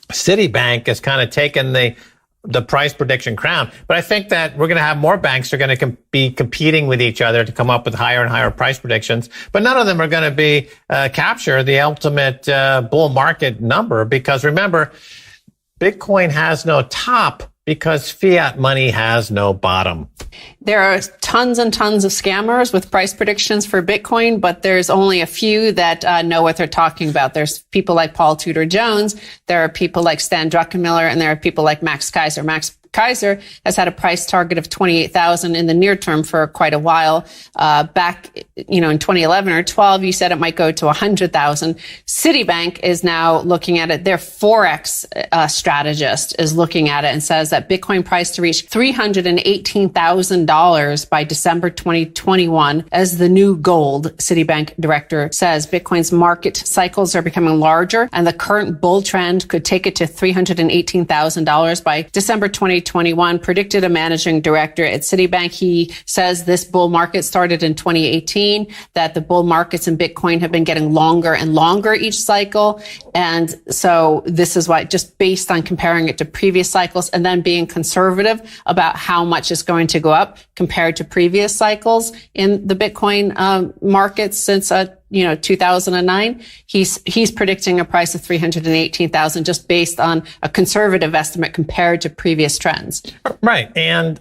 Citibank has kind of taken the price prediction crown. But I think that we're going to have more banks that are going to be competing with each other to come up with higher and higher price predictions. But none of them are going to be capture the ultimate bull market number, because remember, Bitcoin has no top because fiat money has no bottom. There are tons and tons of scammers with price predictions for Bitcoin, but there's only a few that know what they're talking about. There's people like Paul Tudor Jones. There are people like Stan Druckenmiller, and there are people like Max Keiser. Max Keiser has had a price target of 28,000 in the near term for quite a while. Back, in 2011 or 12, you said it might go to 100,000. Citibank is now looking at it. Their Forex strategist is looking at it and says that Bitcoin price to reach $318,000 by December 2021 as the new gold. Citibank director says Bitcoin's market cycles are becoming larger, and the current bull trend could take it to $318,000 by December 2021, predicted a managing director at Citibank. He says this bull market started in 2018, that the bull markets in Bitcoin have been getting longer and longer each cycle. And so this is why, just based on comparing it to previous cycles and then being conservative about how much is going to go up compared to previous cycles in the Bitcoin market since 2009, he's predicting a price of 318,000 just based on a conservative estimate compared to previous trends. Right. And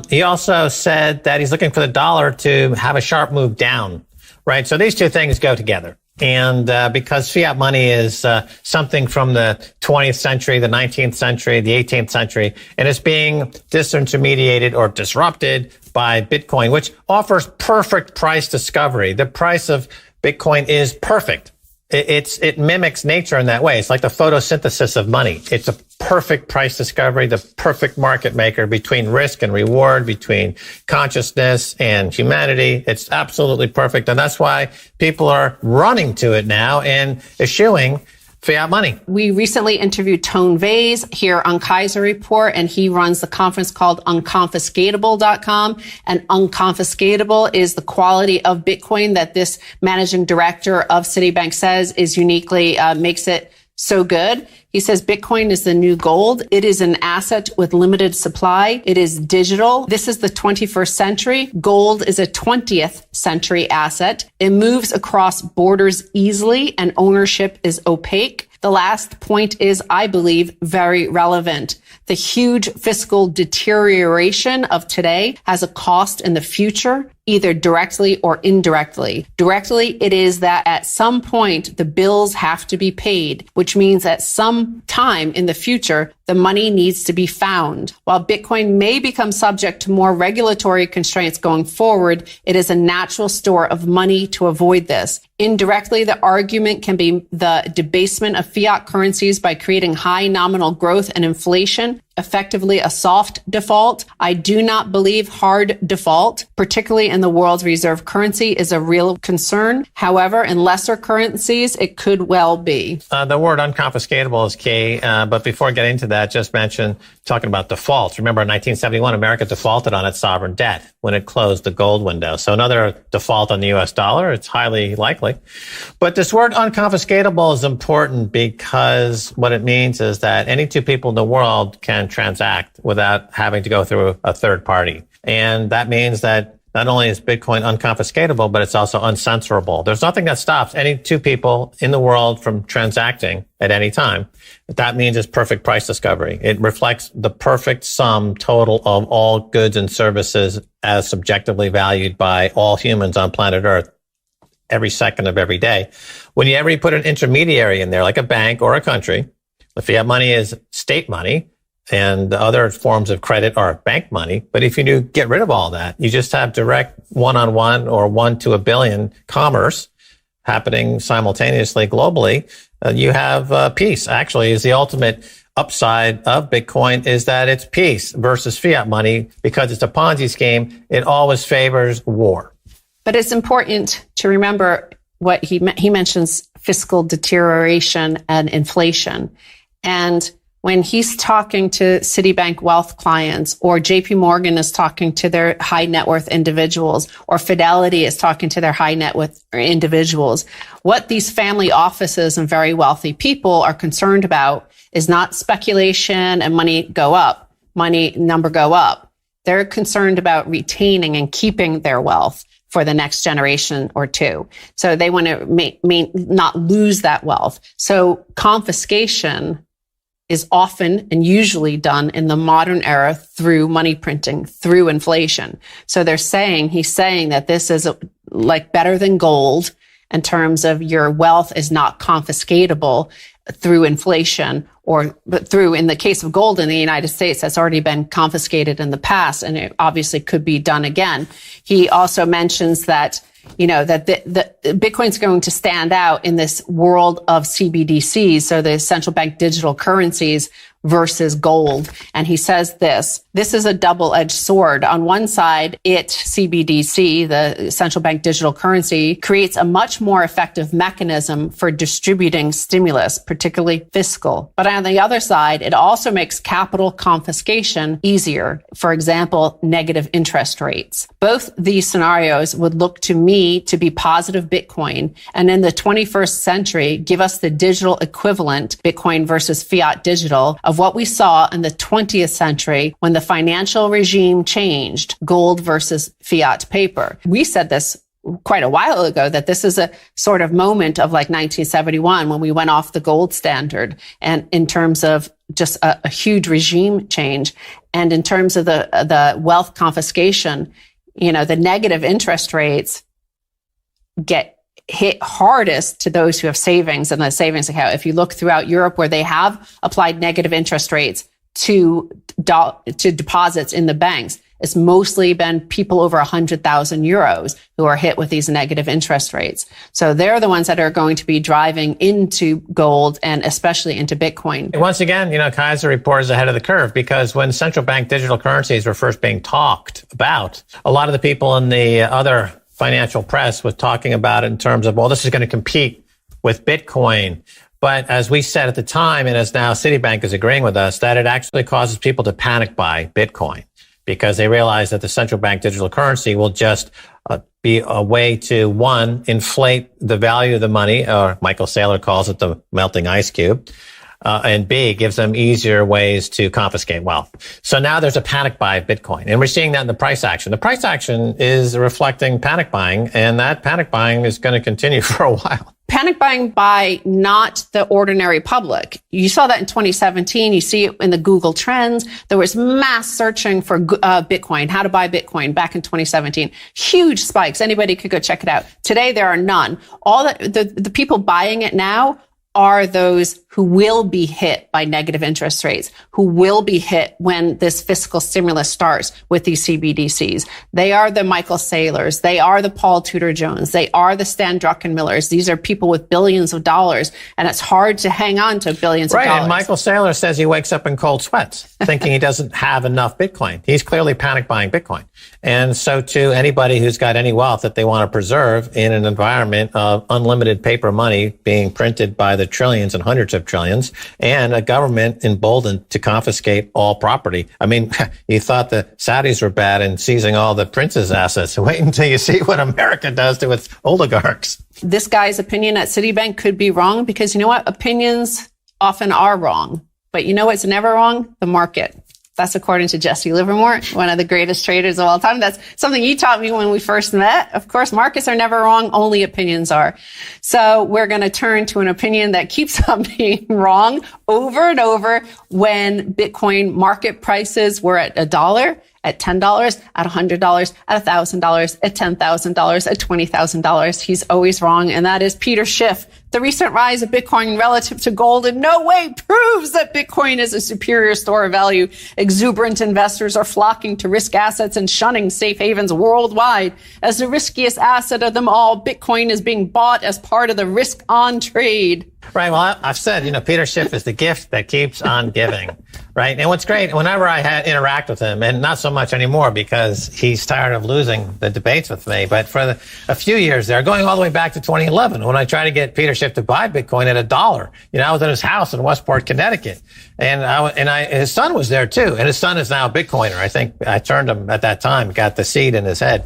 he also said that he's looking for the dollar to have a sharp move down. Right. So these two things go together. And because fiat money is something from the 20th century, the 19th century, the 18th century, and it's being disintermediated or disrupted by Bitcoin, which offers perfect price discovery. The price of Bitcoin is perfect. It mimics nature in that way. It's like the photosynthesis of money. It's a perfect price discovery, the perfect market maker between risk and reward, between consciousness and humanity. It's absolutely perfect. And that's why people are running to it now and eschewing fiat money. We recently interviewed Tone Vase here on Keiser Report, and he runs the conference called unconfiscatable.com. And unconfiscatable is the quality of Bitcoin that this managing director of Citibank says is uniquely makes it so good. He says Bitcoin is the new gold. It is an asset with limited supply. It is digital. This is the 21st century. Gold is a 20th century asset. It moves across borders easily, and ownership is opaque. The last point is, I believe, very relevant. The huge fiscal deterioration of today has a cost in the future, either directly or indirectly. Directly, it is that at some point, the bills have to be paid, which means at some time in the future, the money needs to be found. While Bitcoin may become subject to more regulatory constraints going forward, it is a natural store of money to avoid this. Indirectly, the argument can be the debasement of fiat currencies by creating high nominal growth and inflation, effectively a soft default. I do not believe hard default, particularly in the world's reserve currency, is a real concern. However, in lesser currencies, it could well be. The word unconfiscatable is key. But before I get into that, just mention talking about defaults. Remember, in 1971, America defaulted on its sovereign debt when it closed the gold window. So another default on the US dollar, it's highly likely. But this word unconfiscatable is important because what it means is that any two people in the world can transact without having to go through a third party. And that means that not only is Bitcoin unconfiscatable, but it's also uncensorable. There's nothing that stops any two people in the world from transacting at any time. That means it's perfect price discovery. It reflects the perfect sum total of all goods and services as subjectively valued by all humans on planet Earth every second of every day. Whenever you put an intermediary in there, like a bank or a country, the fiat money is state money, and the other forms of credit are bank money. But if you do get rid of all that, you just have direct one-on-one or 1 to a billion commerce happening simultaneously globally. You have peace. Actually, is the ultimate upside of Bitcoin is that it's peace versus fiat money. Because it's a Ponzi scheme, it always favors war. But it's important to remember what he mentions fiscal deterioration and inflation. And when he's talking to Citibank wealth clients, or JP Morgan is talking to their high net worth individuals, or Fidelity is talking to their high net worth individuals, what these family offices and very wealthy people are concerned about is not speculation and money number go up. They're concerned about retaining and keeping their wealth for the next generation or two. So they want to not lose that wealth. So confiscation is often and usually done in the modern era through money printing, through inflation. So he's saying that this is like better than gold in terms of your wealth is not confiscatable through inflation, but through, in the case of gold in the United States, that's already been confiscated in the past, and it obviously could be done again. He also mentions that that the Bitcoin's going to stand out in this world of CBDCs, so the central bank digital currencies versus gold. And he says this is a double-edged sword. On one side, CBDC, the central bank digital currency, creates a much more effective mechanism for distributing stimulus, particularly fiscal. But on the other side, it also makes capital confiscation easier. For example, negative interest rates. Both these scenarios would look to me to be positive Bitcoin, and in the 21st century, give us the digital equivalent, Bitcoin versus fiat digital, of what we saw in the 20th century when the financial regime changed, gold versus fiat paper. We said this quite a while ago, that this is a sort of moment of like 1971 when we went off the gold standard, and in terms of just a huge regime change. And in terms of the wealth confiscation, the negative interest rates get hit hardest to those who have savings in the savings account. If you look throughout Europe where they have applied negative interest rates to deposits in the banks, it's mostly been people over 100,000 euros who are hit with these negative interest rates. So they're the ones that are going to be driving into gold and especially into Bitcoin. Once again, Keiser report is ahead of the curve, because when central bank digital currencies were first being talked about, a lot of the people in the other financial press was talking about it in terms of, well, this is going to compete with Bitcoin. But as we said at the time, and as now Citibank is agreeing with us, that it actually causes people to panic buy Bitcoin, because they realize that the central bank digital currency will just be a way to, one, inflate the value of the money, or Michael Saylor calls it the melting ice cube, and B, gives them easier ways to confiscate wealth. So now there's a panic buy of Bitcoin, and we're seeing that in the price action. The price action is reflecting panic buying, and that panic buying is going to continue for a while. Panic buying by not the ordinary public. You saw that in 2017. You see it in the Google Trends. There was mass searching for Bitcoin, how to buy Bitcoin back in 2017. Huge spikes. Anybody could go check it out. Today, there are none. All the people buying it now are those who will be hit by negative interest rates, who will be hit when this fiscal stimulus starts with these CBDCs. They are the Michael Saylors. They are the Paul Tudor Jones. They are the Stan Druckenmillers. These are people with billions of dollars, and it's hard to hang on to billions of dollars. Right, and Michael Saylor says he wakes up in cold sweats, thinking he doesn't have enough Bitcoin. He's clearly panic buying Bitcoin. And so too, anybody who's got any wealth that they want to preserve in an environment of unlimited paper money being printed by the trillions and hundreds of trillions, and a government emboldened to confiscate all property. I mean, you thought the Saudis were bad in seizing all the prince's assets. Wait until you see what America does to its oligarchs. This guy's opinion at Citibank could be wrong, because you know what? Opinions often are wrong. But you know what's never wrong? The market. That's according to Jesse Livermore, one of the greatest traders of all time. That's something you taught me when we first met. Of course, markets are never wrong. Only opinions are. So we're going to turn to an opinion that keeps on being wrong over and over. When Bitcoin market prices were at $1, at $10, at $100, at $1,000, at $10,000, at $20,000. He's always wrong. And that is Peter Schiff. The recent rise of Bitcoin relative to gold in no way proves that Bitcoin is a superior store of value. Exuberant investors are flocking to risk assets and shunning safe havens worldwide. As the riskiest asset of them all, Bitcoin is being bought as part of the risk on trade. Right. Well, I've said, Peter Schiff is the gift that keeps on giving. Right. And what's great, whenever I interact with him, and not so much anymore because he's tired of losing the debates with me, but for a few years there, going all the way back to 2011, when I tried to get Peter Schiff to buy Bitcoin at $1. I was at his house in Westport, Connecticut, and his son was there too, and his son is now a Bitcoiner. I think I turned him at that time, got the seed in his head.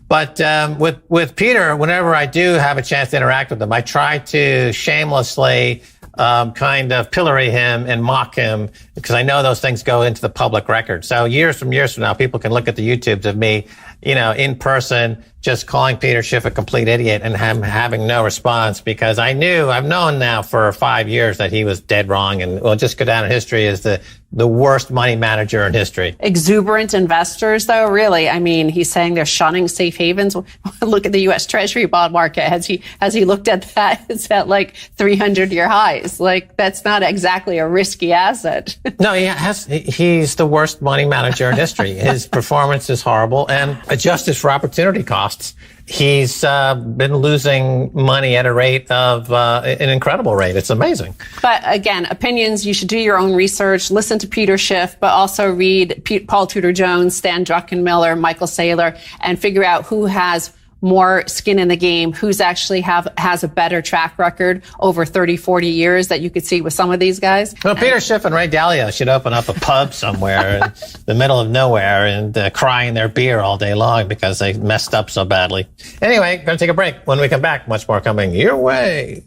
But with Peter, whenever I do have a chance to interact with him, I try to shamelessly kind of pillory him and mock him, because I know those things go into the public record. So years from now, people can look at the YouTubes of me, in person, just calling Peter Schiff a complete idiot and having no response, because I've known now for 5 years that he was dead wrong and will just go down in history as the worst money manager in history. Exuberant investors, though, really. I mean, he's saying they're shunning safe havens. Look at the U.S. Treasury bond market. Has he looked at that? It's at like 300-year highs. Like, that's not exactly a risky asset. No, he's the worst money manager in history. His performance is horrible, and adjusted for opportunity costs, he's been losing money at a rate of an incredible rate. It's amazing. But again, opinions, you should do your own research, listen to Peter Schiff, but also read Paul Tudor Jones, Stan Druckenmiller, Michael Saylor, and figure out who has more skin in the game, who's actually has a better track record over 30, 40 years that you could see with some of these guys. Well, Peter Schiff and Ray Dalio should open up a pub somewhere in the middle of nowhere and crying their beer all day long because they messed up so badly. Anyway, going to take a break. When we come back, much more coming your way.